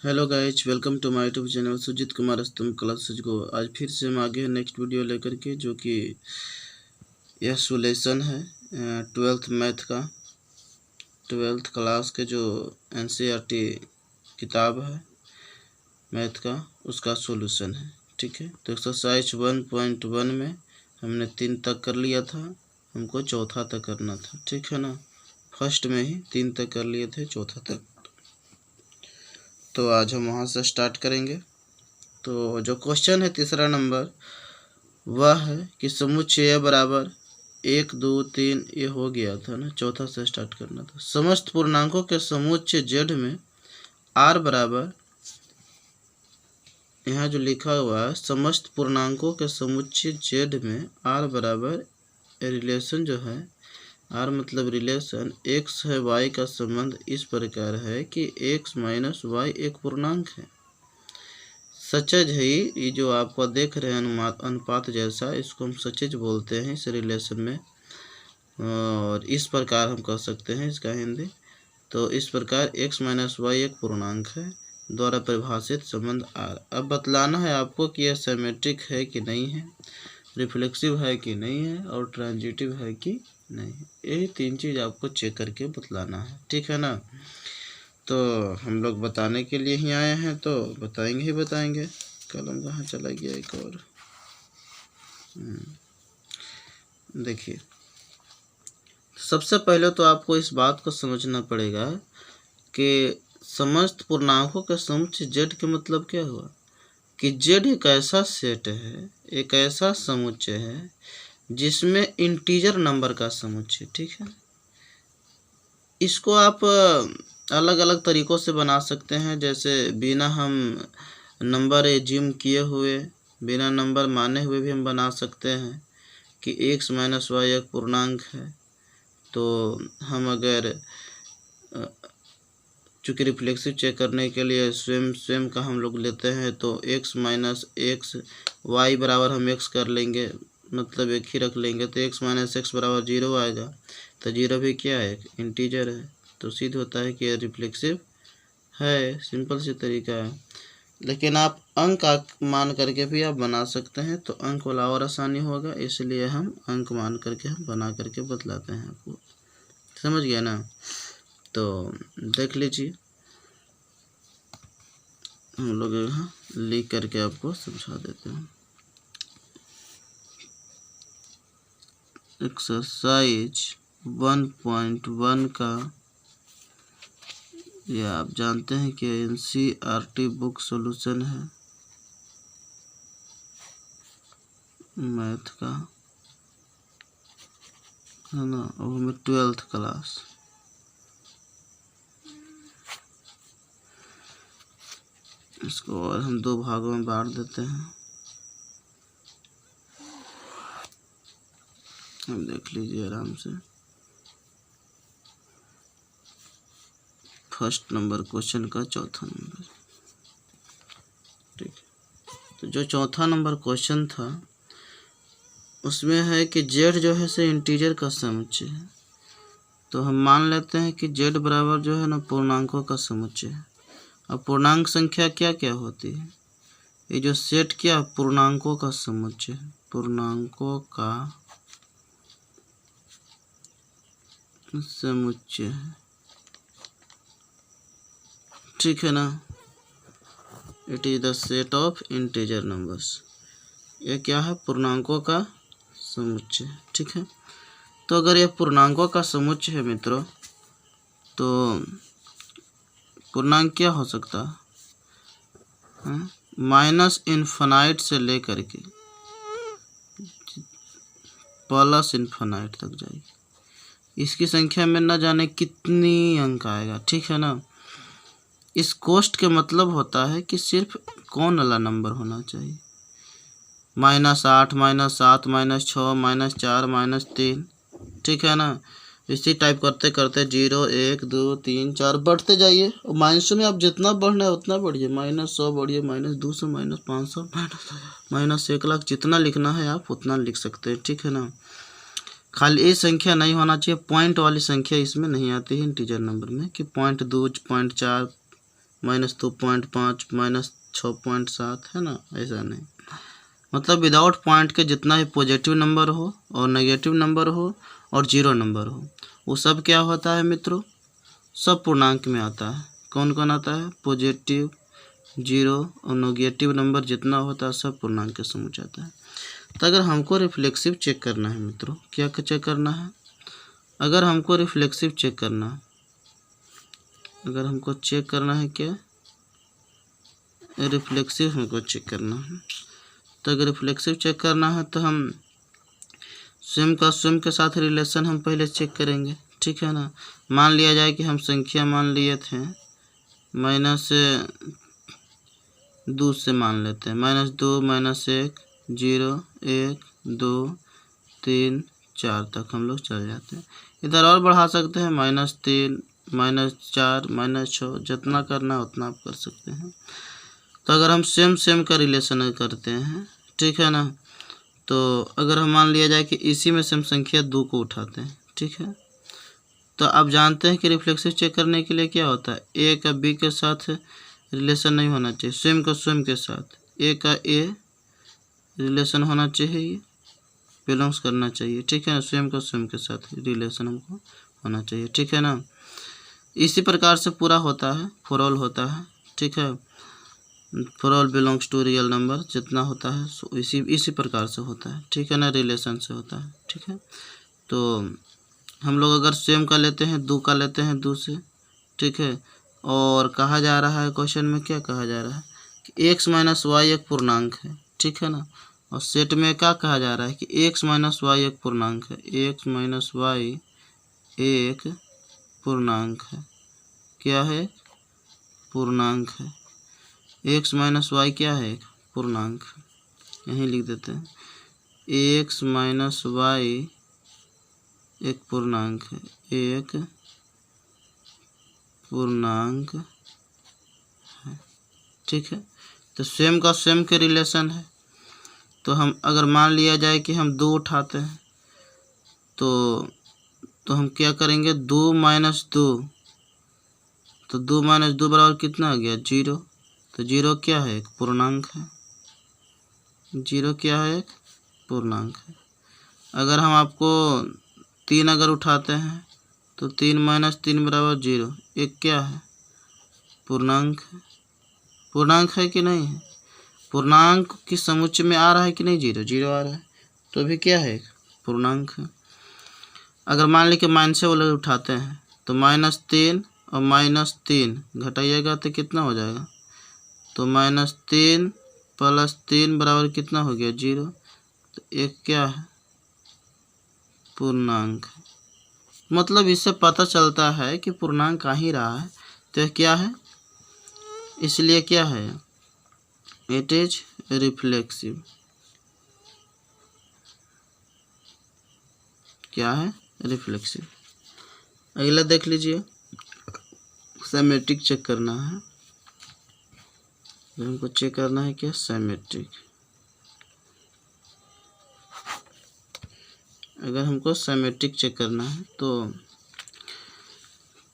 Hello guys, welcome to my YouTube channel Sujit Kumar Stambh class को। आज फिर से हम आगे हैं नेक्स्ट वीडियो लेकर के, जो कि यह सोल्यूशन है 12th मैथ का, 12th क्लास के जो एनसीईआरटी किताब है मैथ का, उसका सॉल्यूशन है। ठीक है, तो एक्सरसाइज 1.1 में हमने 3 तक कर लिया था, हमको चौथा तक करना था। ठीक है ना, फर्स्ट में ही 3 तक कर लिए थे, चौथा तक। तो आज हम वहाँ से स्टार्ट करेंगे। तो जो क्वेश्चन है तीसरा नंबर, वह है कि समुच्चय बराबर 1 2 3, ये हो गया था ना, चौथा से स्टार्ट करना था। समस्त पूर्णांकों के समुच्चय जेड में आर बराबर, यहाँ जो लिखा हुआ है समस्त पूर्णांकों के समुच्चय जेड में आर बराबर, रिलेशन जो है आर मतलब रिलेशन एक्स है वाई का संबंध इस प्रकार है कि एक्स माइनस वाई एक पूर्णांक है। सचेज है ये जो आपको देख रहे हैं अनुपात जैसा, इसको हम सचेज बोलते हैं इस रिलेशन में, और इस प्रकार हम कह सकते हैं इसका हिंदी। तो इस प्रकार x माइनस वाई एक पूर्णांक है द्वारा परिभाषित संबंध आर। अब बतलाना है आपको कि यह सिमेट्रिक है कि नहीं है, रिफ्लेक्सिव है कि नहीं है, और ट्रांजिटिव है कि नहीं है। यही 3 चीज़ आपको चेक करके बतलाना है। ठीक है ना, तो हम लोग बताने के लिए ही आए हैं, तो बताएंगे ही बताएंगे। कलम कहाँ चला गया एक और, देखिए सबसे पहले तो आपको इस बात को समझना पड़ेगा कि समस्त पूर्णांकों के समुच्चय जेड के मतलब क्या हुआ कि जेड एक ऐसा सेट है, एक ऐसा समुच्चय है जिसमें इंटीजर नंबर का समुच्चय। ठीक है, इसको आप अलग अलग तरीक़ों से बना सकते हैं, जैसे बिना हम नंबर एज्यूम किए हुए, बिना नंबर माने हुए भी हम बना सकते हैं कि x माइनस वाई एक पूर्णांक है। तो हम अगर चूँकि रिफ्लेक्सिव चेक करने के लिए स्वयं का हम लोग लेते हैं, तो x माइनस एक्स वाई बराबर हम x कर लेंगे, मतलब एक ही रख लेंगे, तो x माइनस एक्स बराबर 0 आएगा। तो 0 भी क्या है, इंटीजर है, तो सिद्ध होता है कि यह रिफ्लेक्सिव है। सिंपल सी तरीका है। लेकिन आप अंक मान करके भी आप बना सकते हैं, तो अंक वाला और आसानी होगा, इसलिए हम अंक मान करके हम बना करके बतलाते हैं आपको। समझ गया ना, तो देख लीजिए, हम लोग यहाँ लिख करके आपको समझा देते हैं। एक्सरसाइज 1.1 का, ये आप जानते हैं कि एनसीईआरटी बुक सॉल्यूशन है मैथ का, है ना, और हमें 12th क्लास। इसको और हम 2 भागों में बांट देते हैं, हम देख लीजिए आराम से। फर्स्ट नंबर क्वेश्चन का चौथा नंबर, ठीक। तो जो चौथा नंबर क्वेश्चन था उसमें है कि जेड जो है से इंटीजर का समुच्चय है। तो हम मान लेते हैं कि जेड बराबर जो है ना पूर्णांकों का समुच्चय है। अब पूर्णांक संख्या क्या क्या होती है, ये जो सेट क्या पूर्णांकों का समुच्चय है, पूर्णांकों का समुच्चय है। ठीक है ना, it is the set of integer numbers. ये क्या है, पूर्णांकों का समुच्चय। ठीक है, तो अगर यह पूर्णांकों का समुच्चय है मित्रों, तो पूर्णांक क्या हो सकता है, माइनस इन्फिनाइट से लेकर के प्लस इन्फिनाइट तक जाएगी। इसकी संख्या में न जाने कितनी अंक आएगा। ठीक है ना, इस कोष्ट के मतलब होता है कि सिर्फ कौन वाला नंबर होना चाहिए, -8 -7 -6 -4 -3। ठीक है ना, इसी टाइप करते करते 0 1 2 3 4 बढ़ते जाइए, और माइनस में आप जितना बढ़ना है उतना बढ़िए, -100 बढ़िए, -200 -500 -1,00,000, जितना लिखना है आप उतना लिख सकते हैं। ठीक है ना, खाली ये संख्या नहीं होना चाहिए, पॉइंट वाली संख्या इसमें नहीं आती है इंटीजर नंबर में, कि 0.2 0.4 -2.5 -6.7 है ना, ऐसा नहीं। मतलब विदाउट पॉइंट के जितना भी पॉजिटिव नंबर हो और नेगेटिव नंबर हो और जीरो नंबर हो, वो सब क्या होता है मित्रों, सब पूर्णांक में आता है। कौन कौन आता है, पॉजिटिव, जीरो और नेगेटिव नंबर जितना होता है सब पूर्णांक के समूह आता है। तो अगर हमको रिफ्लेक्सिव चेक करना है मित्रों, क्या चेक करना है, अगर हमको रिफ्लेक्सिव चेक करना है, अगर हमको चेक करना है क्या, रिफ्लेक्सिव हमको चेक करना है, तो अगर रिफ्लेक्सिव चेक करना है तो हम स्वयं के साथ रिलेशन हम पहले चेक करेंगे, ठीक है ना। मान लिया जाए कि हम संख्या मान लिए थे -2 से मान लेते हैं, -2, -1, 0, 1, 2, 3, 4 तक हम लोग चल जाते हैं। इधर और बढ़ा सकते हैं, -3, -4, -6, जितना करना है उतना आप कर सकते हैं। तो अगर हम सेम का रिलेशन करते हैं, ठीक है ना, तो अगर हम मान लिया जाए कि इसी में से हम संख्या 2 को उठाते हैं, ठीक है, तो आप जानते हैं कि रिफ्लेक्सिव चेक करने के लिए क्या होता है, ए का बी के साथ रिलेशन नहीं होना चाहिए, स्वयं के साथ ए का ए रिलेशन होना चाहिए, बिलोंग्स करना चाहिए, ठीक है ना, स्वयं के साथ रिलेशन हमको होना चाहिए, ठीक है ना। इसी प्रकार से पूरा होता है, फॉर ऑल होता है, ठीक है, for all belongs to real number जितना होता है इसी प्रकार से होता है, ठीक है ना, रिलेशन से होता है, ठीक है। तो हम लोग अगर स्वयं का लेते हैं, 2 का लेते हैं 2 से, ठीक है, और कहा जा रहा है क्वेश्चन में, क्या कहा जा रहा है कि x - y एक पूर्णांक है, ठीक है ना, और सेट में क्या कहा जा रहा है कि x - y एक पूर्णांक है, x - y एक पूर्णांक है, क्या है, पूर्णांक है, x - y क्या है, एक पूर्णांक, यहीं लिख देते हैं, x - y एक पूर्णांक है, एक पूर्णांक है, ठीक है। तो स्वयं के रिलेशन है, तो हम अगर मान लिया जाए कि हम 2 उठाते हैं, तो हम क्या करेंगे, 2 - 2, तो 2 - 2 बराबर कितना आ गया, 0। तो 0 क्या है, एक पूर्णांक है, 0 क्या है, एक पूर्णांक है। अगर हम आपको 3 अगर उठाते हैं, तो 3 - 3 बराबर 0, एक क्या है, पूर्णांक है, पूर्णांक है कि नहीं है, पूर्णांक की समुच्चय में आ रहा है कि नहीं, 0 0 आ रहा है, तो भी क्या है, पूर्णांक है। अगर मान ली कि माइनस वाले उठाते हैं, तो -3 और -3 घटाइएगा तो कितना हो जाएगा, तो -3 + 3 बराबर कितना हो गया, 0। तो एक क्या है, पूर्णांक है। मतलब इससे पता चलता है कि पूर्णांक आ ही रहा है, तो यह क्या है, इसलिए क्या है, इट इज रिफ्लेक्सिव, क्या है, रिफ्लेक्सिव। अगला देख लीजिए, सिमेट्रिक चेक करना है, हमको चेक करना है क्या, सिमेट्रिक। अगर हमको सिमेट्रिक चेक करना है तो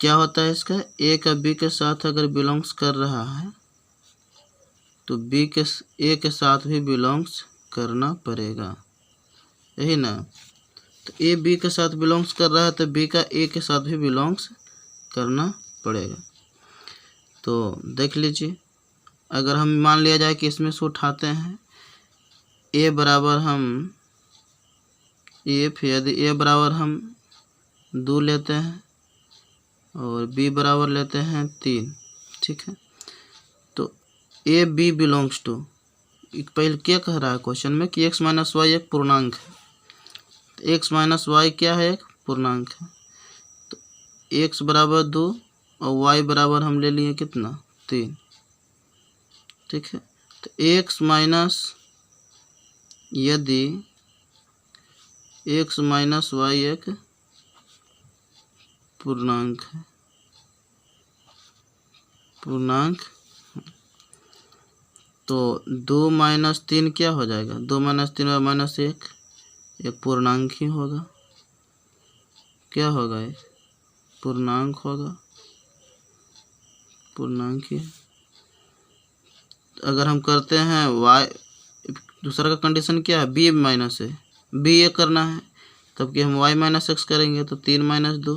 क्या होता है इसका, ए का बी के साथ अगर बिलोंग्स कर रहा है तो बी के ए के साथ भी बिलोंग्स करना पड़ेगा, यही ना। तो ए बी के साथ बिलोंग्स कर रहा है तो बी का ए के साथ भी बिलोंग्स करना पड़ेगा। तो देख लीजिए, अगर हम मान लिया जाए कि इसमें से उठाते हैं, ए बराबर हम यदि ए बराबर हम 2 लेते हैं और बी बराबर लेते हैं 3, ठीक है, तो ए बी बिलोंग्स टू, पहले क्या कह रहा है क्वेश्चन में कि x - y एक पूर्णांक है, तो x - y क्या है, एक पूर्णांक है, तो x बराबर 2 और y बराबर हम ले लिए कितना, 3, ठीक है। तो यदि x - y एक पूर्णांक है, पूर्णांक, तो 2 - 3 क्या हो जाएगा, 2 - 3 और -1 एक पूर्णांक ही होगा, क्या होगा, एक पूर्णांक होगा, पूर्णांक ही। अगर हम करते हैं y, दूसरा का कंडीशन क्या है, b माइनस है, b ये करना है, तब कि हम y माइनस एक्स करेंगे तो 3 माइनस 2,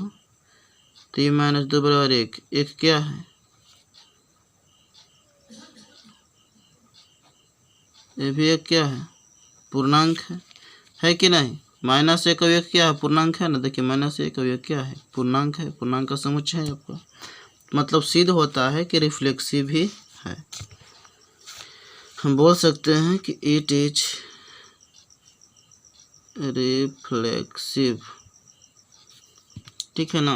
3 माइनस 2 बराबर 1, 1 क्या है, ये भी एक क्या है, पूर्णांक है कि नहीं। माइनस एक अवयव क्या है, पूर्णांक है ना। देखिए माइनस एक अवयव क्या है, पूर्णांक है, पूर्णांक का समुच्चय है आपका। मतलब सिद्ध होता है कि रिफ्लेक्सिव भी है। हम बोल सकते हैं कि इट इज रिफ्लेक्सिव, ठीक है ना।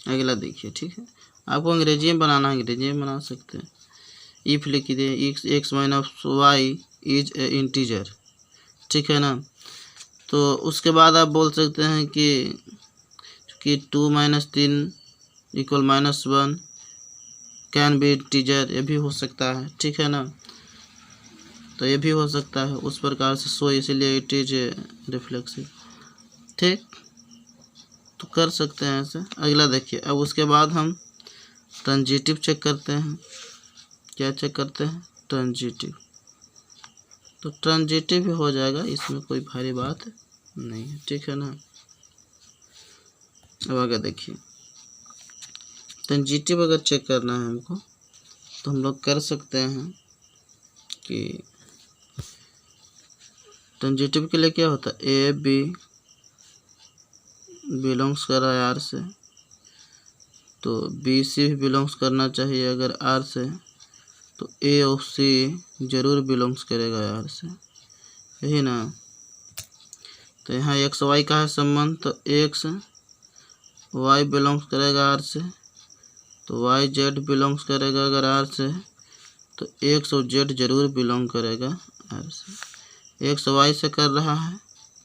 अगला देखिए, ठीक है, आपको अंग्रेजी में बनाना है, अंग्रेजी में बना सकते हैं। इफ लिख दे x minus y is a integer, ठीक है ना। तो उसके बाद आप बोल सकते हैं कि 2 minus 3 equal minus 1 can be integer, ये भी हो सकता है, ठीक है ना। तो ये भी हो सकता है उस प्रकार से, सो इसलिए इट इज रिफ्लेक्सिव, ठीक। तो कर सकते हैं ऐसे। अगला देखिए, अब उसके बाद हम ट्रांजिटिव चेक करते हैं। क्या चेक करते हैं, ट्रांजिटिव। तो ट्रांजिटिव भी हो जाएगा, इसमें कोई भारी बात नहीं है, ठीक है ना। अब आगे देखिए, ट्रांजिटिव अगर चेक करना है हमको तो हम लोग कर सकते हैं कि ट्रांजिटिव के लिए क्या होता है, ए बी बिलोंग्स कर रहा है आर से, तो बी सी भी बिलोंग्स करना चाहिए। अगर आर से तो ए और सी जरूर बिलोंग्स करेगा आर से, यही ना। तो यहाँ एक्स वाई का है संबंध, तो एक्स वाई बिलोंग्स करेगा आर से, तो वाई जेड बिलोंग्स करेगा अगर आर से, तो एक्स और जेड जरूर बिलोंग करेगा आर से। एक्स वाई से कर रहा है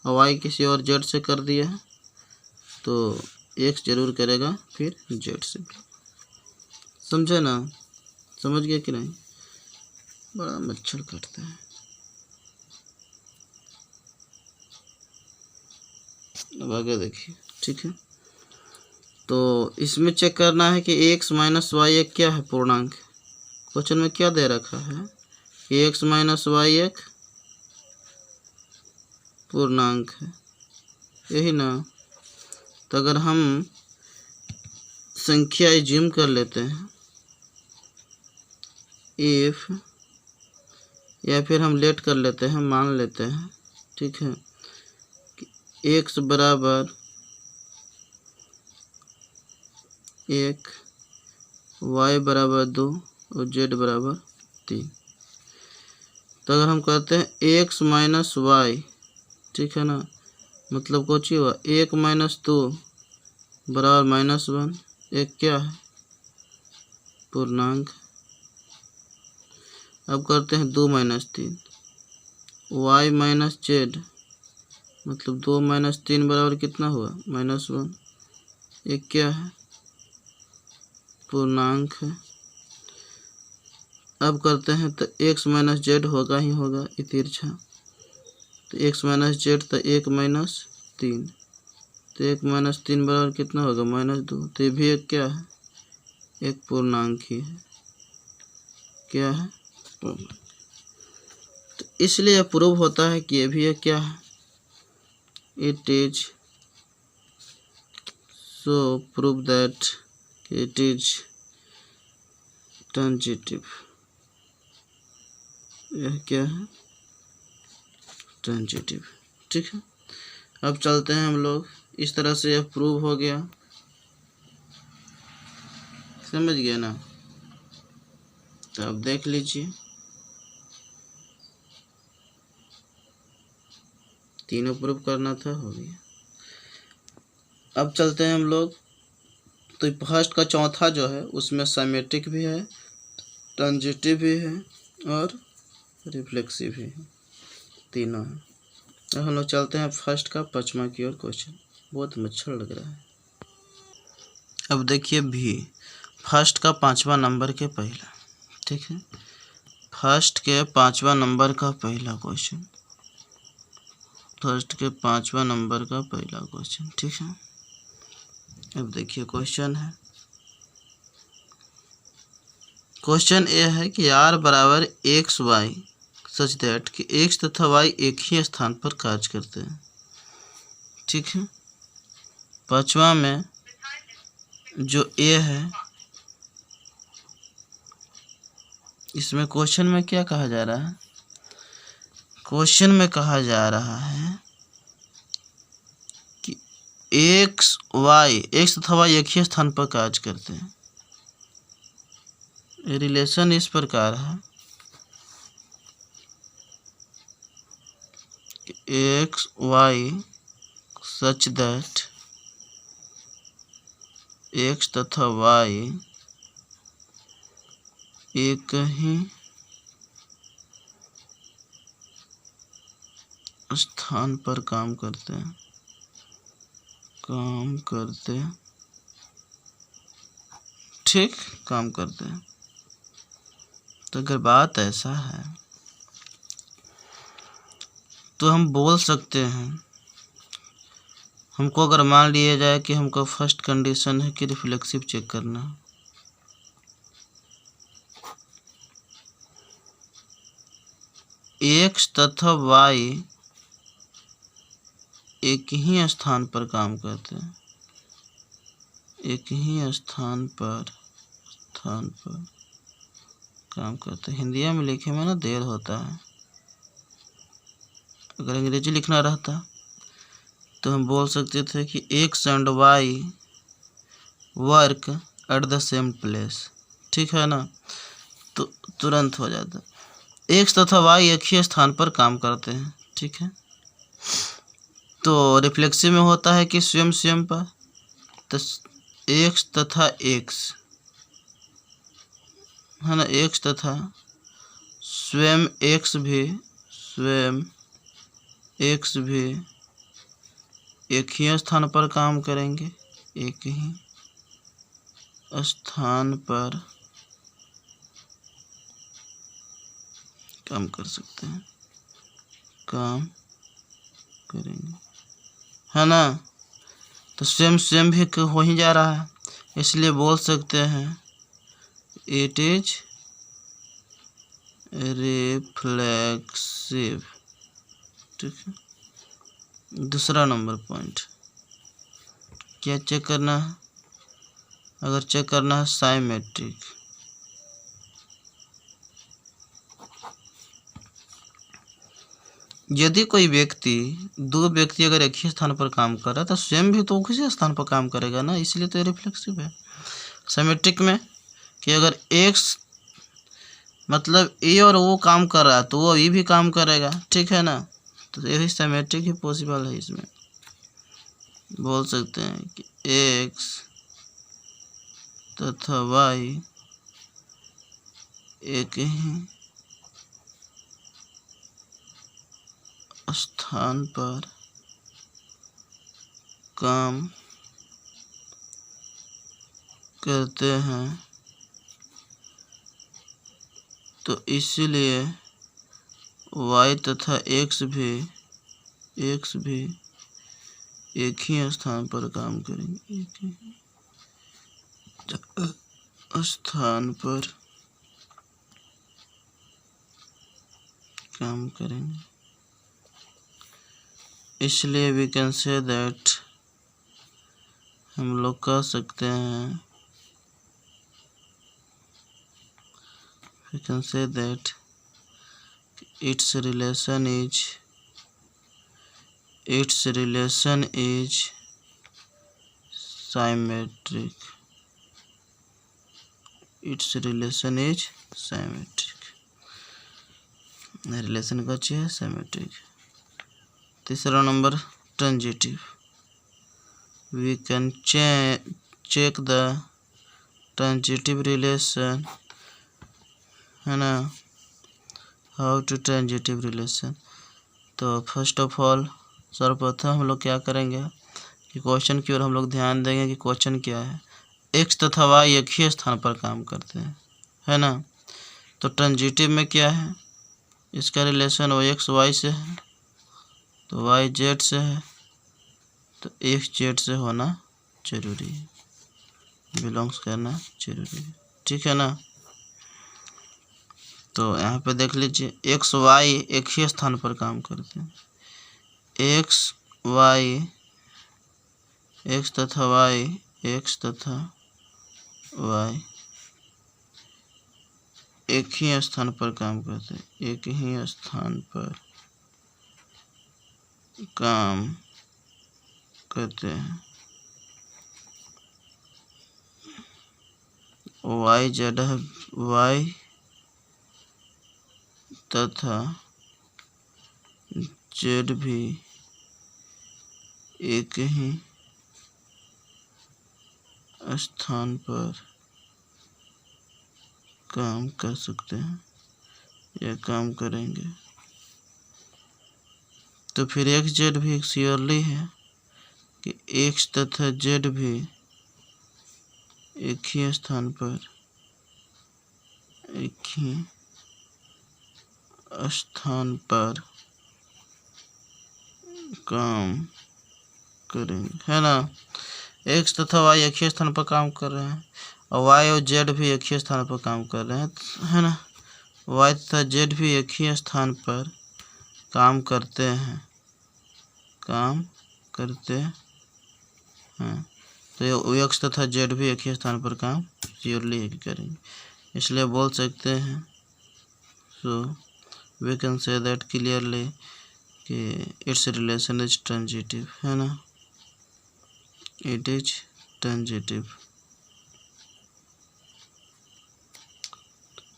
और वाई किसी और जेड से कर दिया है, तो एक्स जरूर करेगा फिर जेड से। समझे ना, समझ गया कि नहीं। बड़ा मच्छर काटता है। अब आगे देखिए, ठीक है। तो इसमें चेक करना है कि एक्स माइनस वाई एक क्या है, पूर्णांक। क्वेश्चन में क्या दे रखा है कि एक्स माइनस वाई एक पूर्णांक है, यही ना। तो अगर हम संख्या एज्यूम कर लेते हैं, इफ, या फिर हम लेट कर लेते हैं, मान लेते हैं, ठीक है, कि एक्स बराबर 1, वाई बराबर 2 और जेड बराबर 3। तो अगर हम कहते हैं एक्स माइनस वाई, ठीक है ना, मतलब कुछ ही हुआ 1 माइनस 2 बराबर माइनस 1, एक क्या है, पूर्णांक। अब करते हैं 2 माइनस 3, वाई माइनस जेड, मतलब 2 माइनस 3 बराबर कितना हुआ, माइनस 1, एक क्या है, पूर्णांक है। अब करते हैं तो एक्स माइनस जेड होगा ही होगा, ये तिरछा, तो एक्स माइनस जेड तो 1 माइनस 3, तो 1 माइनस 3 बराबर कितना होगा, माइनस 2, तो ये भी एक क्या है, एक पूर्णांक ही है, क्या है, पूर्णांक। तो इसलिए प्रूव होता है कि ये भी एक क्या है, it is, so prove that it is transitive, यह क्या है, ट्रांजिटिव, ठीक है। अब चलते हैं हम लोग, इस तरह से यह प्रूव हो गया, समझ गया ना। तो अब देख लीजिए, तीनों प्रूव करना था, हो गया। अब चलते हैं हम लोग, तो फर्स्ट का चौथा जो है उसमें सिमेट्रिक भी है, ट्रांजिटिव भी है और रिफ्लेक्सिव भी है, तीनों है। अब हम लोग चलते हैं फर्स्ट का पाँचवा की ओर। क्वेश्चन बहुत मच्छर लग रहा है। अब देखिए भी, फर्स्ट का 5वां नंबर के पहला, ठीक है, फर्स्ट के 5वां नंबर का पहला क्वेश्चन, फर्स्ट के 5वां नंबर का पहला क्वेश्चन, ठीक है। अब देखिए क्वेश्चन है, क्वेश्चन ये है कि r बराबर एक्स वाई सच दैट कि x तथा y एक ही स्थान पर कार्य करते हैं। ठीक है। पांचवा में जो ए है, इसमें क्वेश्चन में क्या कहा जा रहा है? क्वेश्चन में कहा जा रहा है कि एक्स तथा वाई एक ही स्थान पर कार्य करते हैं। रिलेशन इस प्रकार है कि x y such that x तथा वाई एक ही स्थान पर काम करते हैं। ठीक, काम करते हैं। तो अगर बात ऐसा है तो हम बोल सकते हैं, हमको अगर मान लिया जाए कि हमको फर्स्ट कंडीशन है कि रिफ्लेक्सिव चेक करना, एक्स तथा वाई एक ही स्थान पर काम करते हैं। एक ही स्थान पर काम करते हैं। हिंदी में लिखे में ना देर होता है, अगर अंग्रेजी लिखना रहता तो हम बोल सकते थे कि x and y work at the same place. ठीक है ना, तो तुरंत हो जाता। एक्स तथा वाई एक ही स्थान पर काम करते हैं। ठीक है, तो रिफ्लेक्सिव में होता है कि स्वयं पर, तो एक्स तथा एक्स है ना, एक्स तथा स्वयं एक्स भी एक ही स्थान पर काम करेंगे। एक ही स्थान पर काम कर सकते हैं, काम करेंगे, है ना। तो स्वयं भी हो ही जा रहा है, इसलिए बोल सकते हैं इट इज रिफ्लेक्सिव। ठीक है। दूसरा नंबर पॉइंट क्या चेक करना है? अगर चेक करना है साइमेट्रिक, यदि कोई दो व्यक्ति अगर एक ही स्थान पर काम कर रहा है तो स्वयं भी तो किसी स्थान पर काम करेगा ना, इसलिए तो रिफ्लेक्सिव है। साइमेट्रिक में कि अगर एक्स मतलब ए और वो काम कर रहा है तो वो ये भी काम करेगा। ठीक है ना, तो यही साइमेट्रिक ही पॉसिबल है। इसमें बोल सकते हैं कि एक्स तथा वाई एक ही स्थान पर काम करते हैं, तो इसलिए y तथा x भी एक ही स्थान पर काम करेंगे। एक ही स्थान पर काम करेंगे, इसलिए वी कैन से दैट, हम लोग कह सकते हैं, we can say that its relation is symmetric. Its relation is symmetric. Relation का चाहिए सिमेट्रिक। तीसरा number transitive, we can check the transitive relation, है ना। हाउ टू ट्रांजिटिव रिलेशन, तो फर्स्ट ऑफ ऑल सर्वप्रथम हम लोग क्या करेंगे कि क्वेश्चन की ओर हम लोग ध्यान देंगे कि क्वेश्चन क्या है। एक्स तथा वाई एक ही स्थान पर काम करते हैं, है ना। तो ट्रांजिटिव में क्या है, इसका रिलेशन वो एक्स वाई से है, तो वाई जेड से है, तो एक्स जेड से होना जरूरी है, बिलोंग्स करना जरूरी है। ठीक है ना। तो यहाँ पे देख लीजिए एक्स वाई एक ही स्थान पर काम करते हैं। एक्स वाई एक्स तथा वाई एक्स तथा वाई एक ही स्थान पर काम करते हैं, एक ही स्थान पर काम करते हैं। वाई जेड है, वाई तथा जेड भी एक ही स्थान पर काम कर सकते हैं या काम करेंगे। तो फिर एक्स जेड भी श्योरली है कि एक्स तथा जेड भी एक ही स्थान पर काम करेंगे, है ना। एक्स तथा वाई एक ही स्थान पर काम कर रहे हैं और वाई और जेड भी एक ही स्थान पर काम कर रहे हैं, है ना। वाई तथा जेड भी एक ही स्थान पर काम करते हैं, तो एक्स तथा जेड भी एक ही स्थान पर काम श्योरली करेंगे, इसलिए बोल सकते हैं। So we can say that clearly कि इट्स रिलेशन इज ट्रांजिटिव, है ना, इट इज ट्रांजिटिव।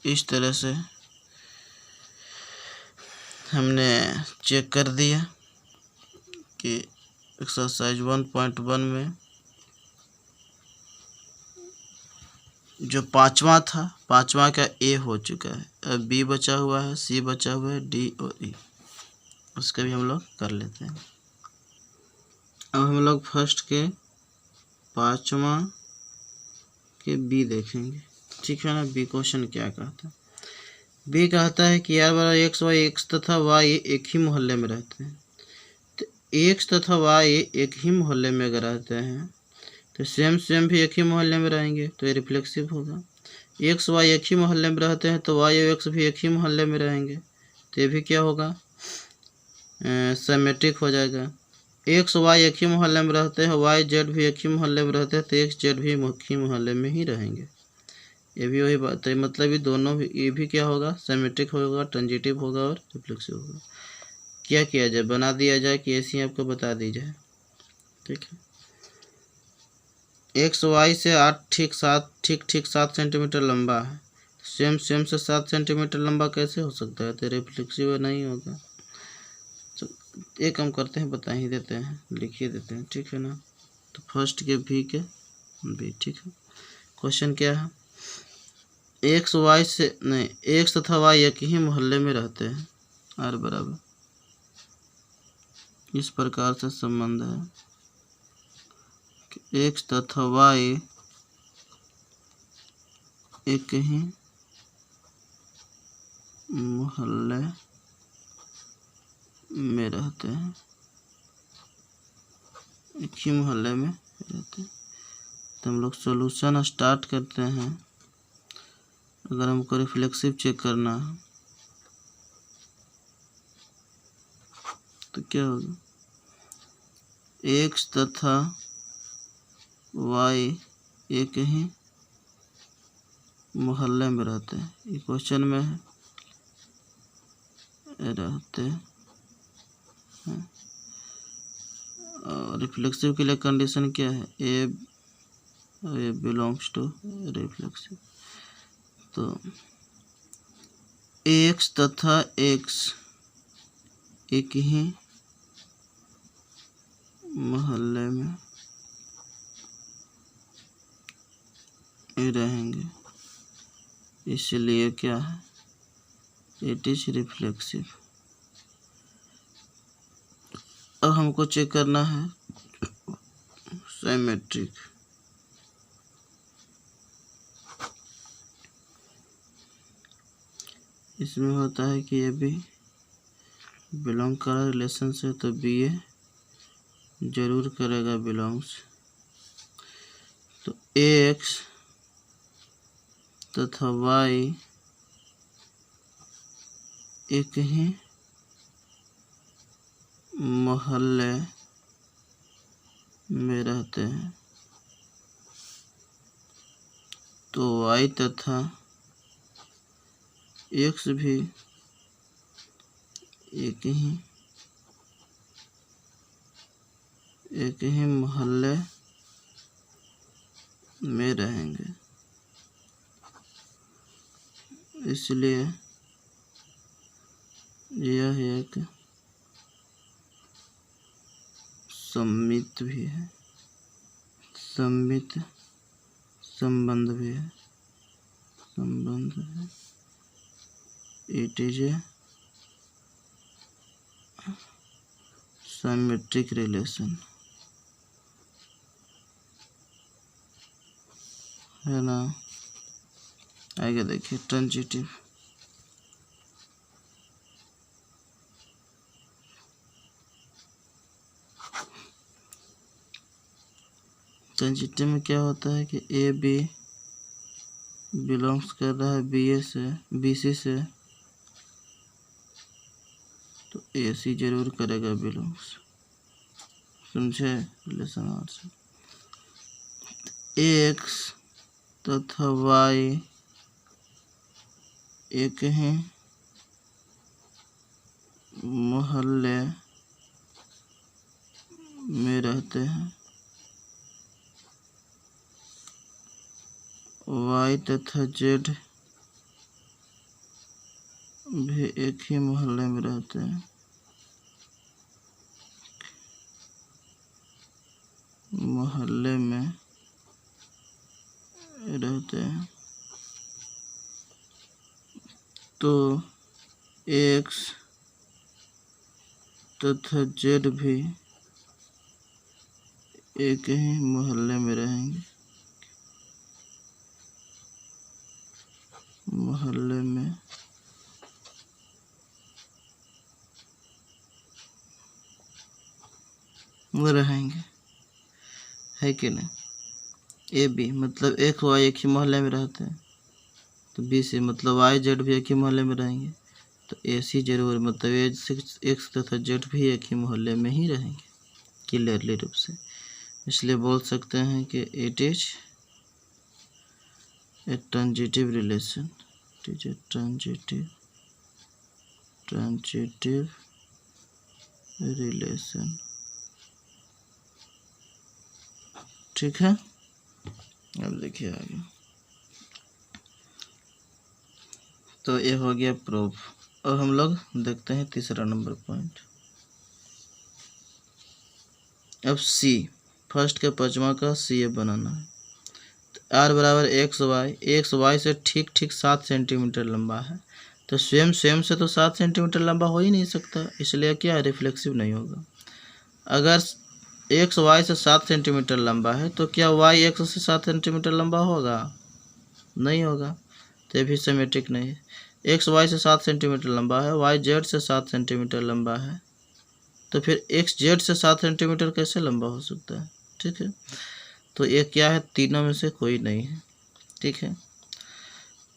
इस तरह से हमने चेक कर दिया कि एक्सरसाइज 1.1 में जो पांचवा था, पांचवा का ए हो चुका है, अब बी बचा हुआ है, सी बचा हुआ है, डी और ई, उसका भी हम लोग कर लेते हैं। अब हम लोग फर्स्ट के पांचवा के बी देखेंगे, ठीक है ना। बी क्वेश्चन क्या कहता है? बी कहता है कि यार बड़ा एक्स वाई एक्स तथा वाई एक ही मोहल्ले में रहते हैं। तो एक्स तथा वाई एक ही मोहल्ले में अगर रहते हैं तो सेम भी एक ही मोहल्ले में रहेंगे, तो ये रिफ्लेक्सिव होगा। एक्स वाई एक ही मोहल्ले में रहते हैं तो वाई और एक्स भी एक ही मोहल्ले में रहेंगे, तो ये भी क्या होगा, सिमेट्रिक हो जाएगा। एक्स वाई एक ही मोहल्ले में रहते हैं, वाई जेड भी एक ही मोहल्ले में रहते हैं, तो एक्स जेड भी एक ही मोहल्ले में ही रहेंगे। ये भी वही बात है, मतलब ये दोनों भी, ये भी क्या होगा, सिमेट्रिक होगा, ट्रांजिटिव होगा और रिफ्लेक्सिव होगा। क्या किया जाए, बना दिया जाए कि ऐसे ही आपको बता दी जाए, ठीक है। एक्स वाई से 8 ठीक 7 सेंटीमीटर लंबा है, सेम से 7 सेंटीमीटर लंबा कैसे हो सकता है, तो रिफ्लेक्सिव नहीं होगा। तो एक हम करते हैं, बता ही देते हैं, लिख ही देते हैं, ठीक है ना। तो फर्स्ट के भी के बी, ठीक है। क्वेश्चन क्या है, एक्स वाई से नहीं, एक्स तथा वाई एक ही मोहल्ले में रहते हैं, आर बराबर इस प्रकार से संबंध है कि एक्स तथा वाई एक ही मोहल्ले में रहते हैं, एक ही मोहल्ले में रहते हैं। तो हम लोग सॉल्यूशन स्टार्ट करते हैं। अगर हमको रिफ्लेक्सिव चेक करना है तो क्या होगा, एक्स तथा वाई एक ही मोहल्ले में रहते हैं, ये क्वेश्चन में है, रहते हैं। और रिफ्लेक्सिव के लिए कंडीशन क्या है, ए बिलोंग्स टू रिफ्लेक्सिव। तो एक्स तथा एक्स एक ही मोहल्ले में रहेंगे, इसलिए क्या है, इट इज रिफ्लेक्सिव। अब हमको चेक करना है सिमेट्रिक। इसमें होता है कि ये भी बिलोंग कर रहा रिलेशन से, तो बी ए जरूर करेगा बिलोंग्स। तो एक्स तथा वाई एक ही मोहल्ले में रहते हैं तो y तथा x भी एक ही मोहल्ले में रहेंगे, इसलिए यह एक सममित संबंध भी है। It is a symmetric relation, है ना। आगे देखिए ट्रांजिटिव। ट्रांजिटिव में क्या होता है कि ए बी बिलोंग्स कर रहा है बी सी से, तो ए सी जरूर करेगा बिलोंग्स, समझे रिलेशन आर से। एक्स तथा वाई एक ही मोहल्ले में रहते हैं, वाई तथा जेड भी एक ही मोहल्ले में रहते हैं, तो एक्स तथा जेड भी एक ही मोहल्ले में रहेंगे, है कि नहीं। ए बी मतलब एक्स वाई एक ही मोहल्ले में रहते हैं, तो बी सी मतलब वाई जेड भी एक ही मोहल्ले में रहेंगे, तो ए सी जरूर मतलब एक्स तथा जेड भी एक ही मोहल्ले में ही रहेंगे क्लियरली रूप से। इसलिए बोल सकते हैं कि it is a transitive relation, transitive relation, ठीक है। अब देखिए आगे, तो ये हो गया प्रूफ। और हम लोग देखते हैं तीसरा नंबर पॉइंट। अब सी फर्स्ट के पचमा का सी ए बनाना है। तो आर बराबर एक्स वाई से ठीक 7 सेंटीमीटर लंबा है, तो स्वयं से तो 7 सेंटीमीटर लंबा हो ही नहीं सकता, इसलिए क्या रिफ्लेक्सिव नहीं होगा। अगर एक्स वाई से 7 सेंटीमीटर लंबा है तो क्या वाई एक्स से 7 सेंटीमीटर लंबा होगा? नहीं होगा, तो ये भी सिमेट्रिक नहीं है। एक्स वाई से 7 सेंटीमीटर लंबा है, वाई जेड से 7 सेंटीमीटर लंबा है, तो फिर एक्स जेड से 7 सेंटीमीटर कैसे लंबा हो सकता है? ठीक है, तो ये क्या है, तीनों में से कोई नहीं है। ठीक है,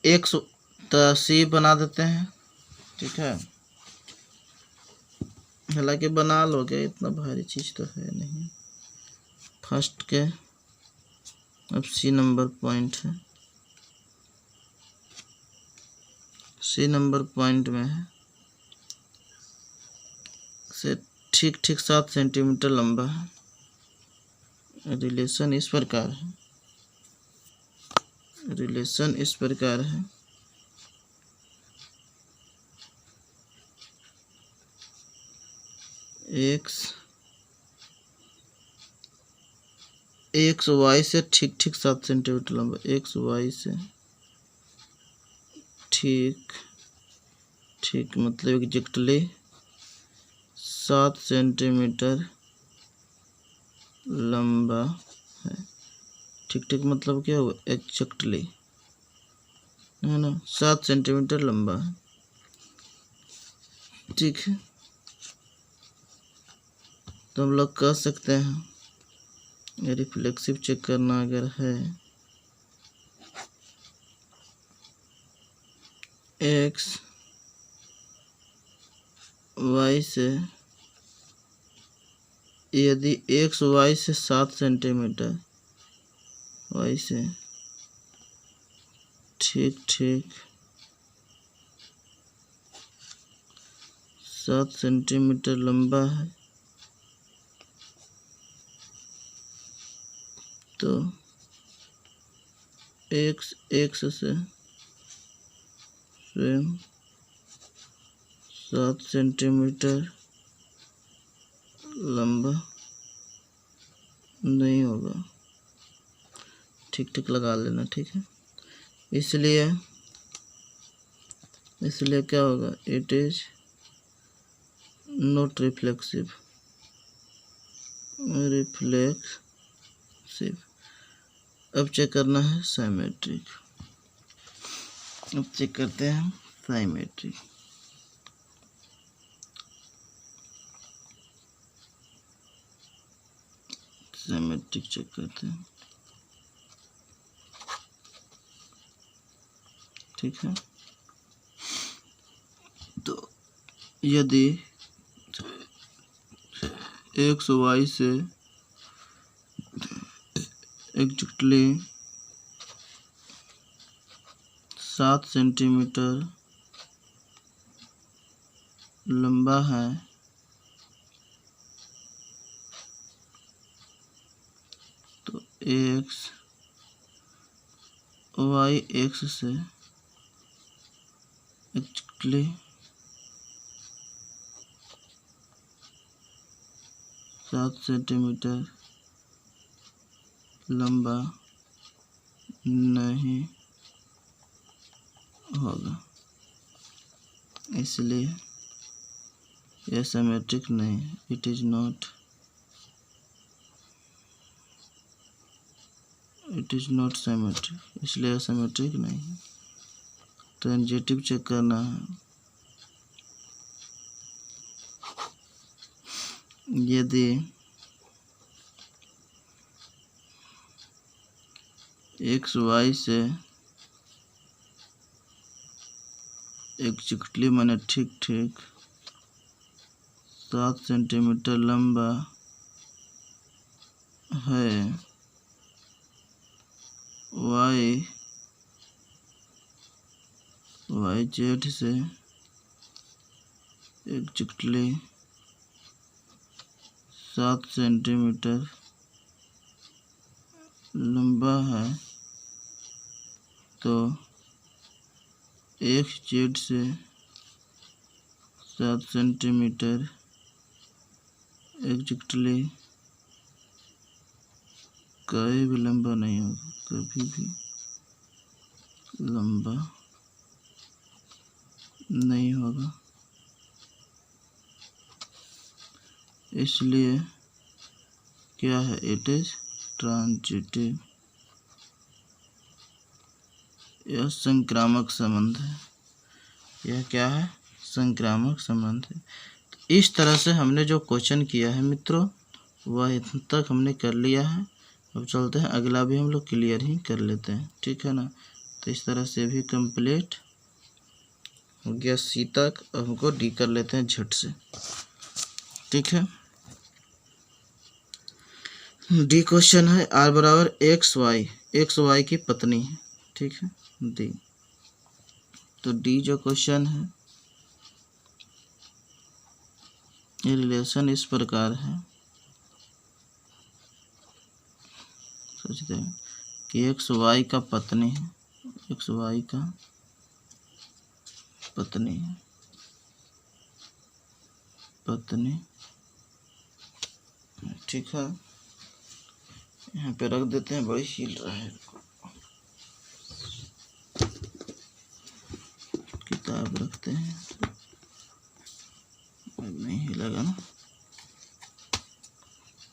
एक्स तो सी बना देते हैं, ठीक है, हालांकि बना लोगे, इतना भारी चीज़ तो है नहीं। फर्स्ट के अब सी नंबर पॉइंट है, सी नंबर पॉइंट में है से ठीक 7 सेंटीमीटर लंबा है। रिलेशन इस प्रकार है, एक्स वाई से ठीक 7 सेंटीमीटर लंबा, एक्स वाई से ठीक मतलब एग्जैक्टली 7 सेंटीमीटर लंबा है। ठीक मतलब क्या हुआ, एग्जैक्टली, है ना, 7 सेंटीमीटर लंबा है। ठीक है, तो हम लोग कह सकते हैं रिफ्लेक्सिव चेक करना अगर है, एक्स वाई से, यदि एक्स वाई से 7 सेंटीमीटर, वाई से ठीक 7 सेंटीमीटर लंबा है, तो एक्स से स्वयं 7 सेंटीमीटर लंबा नहीं होगा। ठीक लगा लेना, ठीक है। इसलिए क्या होगा, इट इज नॉट रिफ्लेक्सिव। अब चेक करना है साइमेट्रिक। अब चेक करते हैं साइमेट्रिक। चेक करते हैं, ठीक है। तो यदि एक्स वाई से एग्जैक्टली 7 सेंटीमीटर लंबा है, तो एक्स वाई एक्स से एग्जैक्टली 7 सेंटीमीटर लंबा नहीं होगा, इसलिए यह सिमेट्रिक नहीं है। इट इज नॉट सिमेट्रिक, इसलिए यह सिमेट्रिक नहीं है। ट्रांजिटिव चेक करना है। यदि एक्स वाई से एग्जैक्टली माने ठीक 7 सेंटीमीटर लंबा है, वाई जेड से एग्जैक्टली 7 सेंटीमीटर लंबा है, तो एक्स जेड से 7 सेंटीमीटर एग्जैक्टली कभी भी लंबा नहीं होगा, कभी भी लंबा नहीं होगा। इसलिए क्या है, इट इज ट्रांजिटिव। यह संक्रामक संबंध है। यह क्या है, संक्रामक संबंध है। तो इस तरह से हमने जो क्वेश्चन किया है मित्रों, वह इतना तक हमने कर लिया है। अब चलते हैं, अगला भी हम लोग क्लियर ही कर लेते हैं, ठीक है ना। तो इस तरह से भी कंप्लीट हो गया सी तक। अब हमको डी कर लेते हैं झट से, ठीक है। डी क्वेश्चन है आर बराबर एक्स वाई की पत्नी है, ठीक है, डी। तो डी जो क्वेश्चन है, ये रिलेशन इस प्रकार है, सोचते हैं कि एक्स वाई का पत्नी है, एक्स वाई का पत्नी है, ठीक है। यहाँ पे रख देते हैं, बड़ी हिल रहा है, किताब रखते हैं, नहीं हिलेगा ना,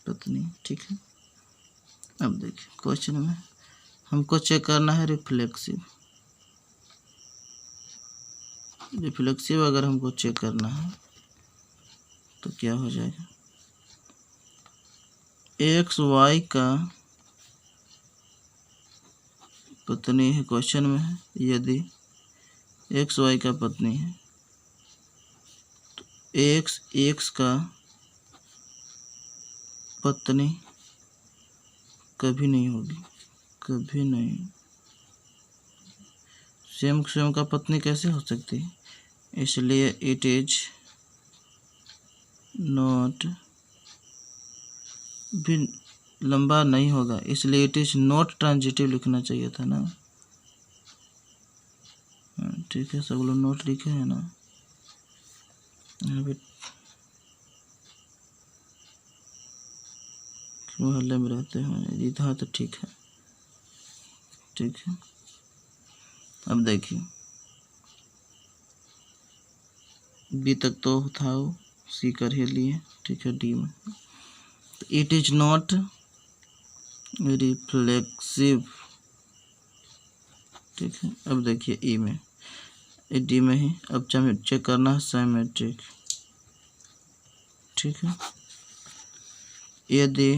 पत्नी, ठीक है। अब देखिए क्वेश्चन में हमको चेक करना है रिफ्लेक्सिव अगर हमको चेक करना है तो क्या हो जाएगा, एक्स वाई का पत्नी है, क्वेश्चन में है यदि एक्स वाई का पत्नी है तो एक्स का पत्नी कभी नहीं होगी, कभी नहीं। सेम का पत्नी कैसे हो सकती है, इसलिए इट इज नॉट, भी लंबा नहीं होगा, इसलिए इट इज नॉट ट्रांजिटिव लिखना चाहिए था ना। ठीक है, सब लोग नोट लिखे हैं ना। मोहल्ले में रहते हैं, इधर तो ठीक है, ठीक है। अब देखिए बी तक तो था, वो सी कर ही लिए, ठीक है। डी में इट इज नॉट रिफ्लेक्सिव, ठीक है। अब देखिए ई में, डी में ही अब चेक करना है सिमेट्रिक, ठीक है। यदि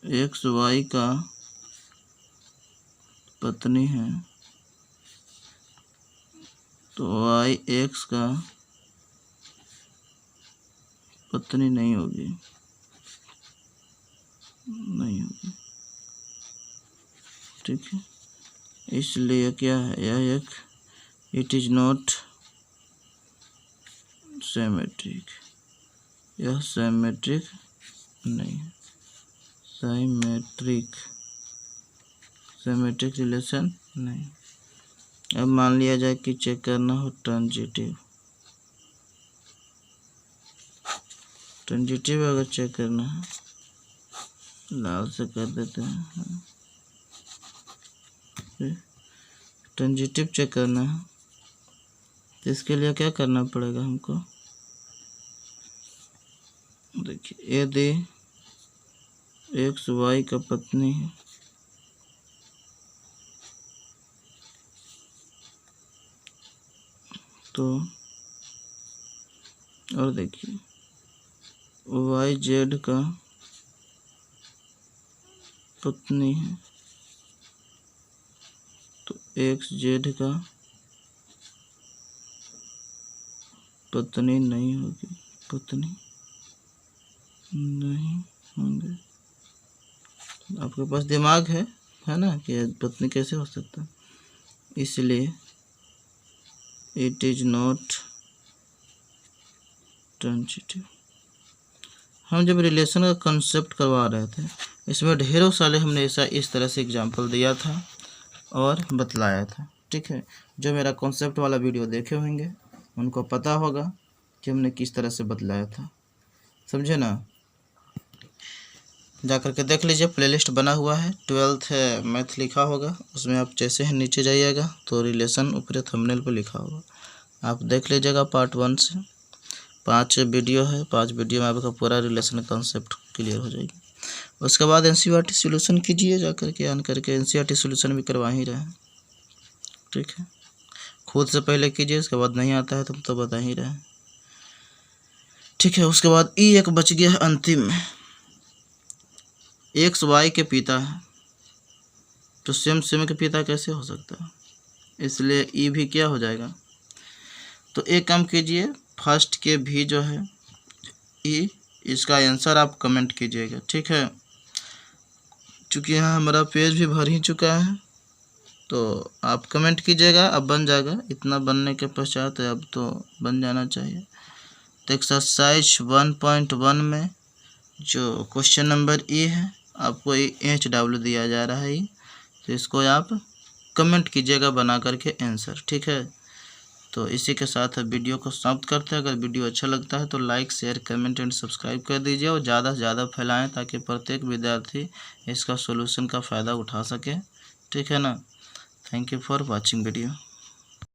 एक्स वाई का पत्नी है तो वाई एक्स का पत्नी नहीं होगी, नहीं होगी, ठीक है। इसलिए क्या है, यह एक इट इज नॉट सिमेट्रिक, यह सिमेट्रिक नहीं है, सिमेट्रिक रिलेशन नहीं। अब मान लिया जाए कि चेक करना हो ट्रांजिटिव, अगर चेक करना है, लाल से कर देते हैं। ट्रांजिटिव चेक करना है तो इसके लिए क्या करना पड़ेगा हमको, देखिए यदि एक्स वाई का पत्नी है तो, और देखिए वाई जेड का पत्नी है तो एक्स जेड का पत्नी नहीं होगी, पत्नी नहीं होंगे। आपके पास दिमाग है ना कि पत्नी कैसे हो सकता है, इसलिए इट इज नॉट ट्रांजिटिव। हम जब रिलेशन का कंसेप्ट करवा रहे थे, इसमें ढेरों साले हमने ऐसा इस तरह से एग्जाम्पल दिया था और बतलाया था, ठीक है। जो मेरा कॉन्सेप्ट वाला वीडियो देखे होंगे उनको पता होगा कि हमने किस तरह से बतलाया था, समझे ना। जा कर के देख लीजिए, प्लेलिस्ट बना हुआ है, 12th मैथ लिखा होगा, उसमें आप जैसे ही नीचे जाइएगा तो रिलेशन ऊपर थंबनेल पर लिखा होगा, आप देख लीजिएगा। पार्ट 1 से 5 वीडियो है, 5 वीडियो में आपका पूरा रिलेशन कॉन्सेप्ट क्लियर हो जाएगी। उसके बाद एनसीईआरटी सॉल्यूशन कीजिए, जा कर के आन करके एनसीईआरटी सॉल्यूशन भी करवा ही रहे हैं, ठीक है। खुद से पहले कीजिए, उसके बाद नहीं आता है तो बता ही रहे हैं, ठीक है। उसके बाद ई एक बच गया है अंतिम में, एक्स वाई के पिता है तो सेम के पिता कैसे हो सकता है, इसलिए ई भी क्या हो जाएगा। तो एक काम कीजिए, फर्स्ट के भी जो है ई, इसका आंसर आप कमेंट कीजिएगा, ठीक है। चूँकि यहाँ हमारा पेज भी भर ही चुका है तो आप कमेंट कीजिएगा, अब बन जाएगा। इतना बनने के पश्चात अब तो बन जाना चाहिए। तो एक्सरसाइज 1.1 में जो क्वेश्चन नंबर ए है, आपको HW दिया जा रहा है, तो इसको आप कमेंट कीजिएगा बना करके आंसर, ठीक है। तो इसी के साथ वीडियो को समाप्त करते हैं। अगर वीडियो अच्छा लगता है तो like, share, comment and subscribe कर दीजिए और ज़्यादा से ज़्यादा फैलाएं ताकि प्रत्येक विद्यार्थी इसका सॉल्यूशन का फ़ायदा उठा सके, ठीक है ना। Thank you for watching video.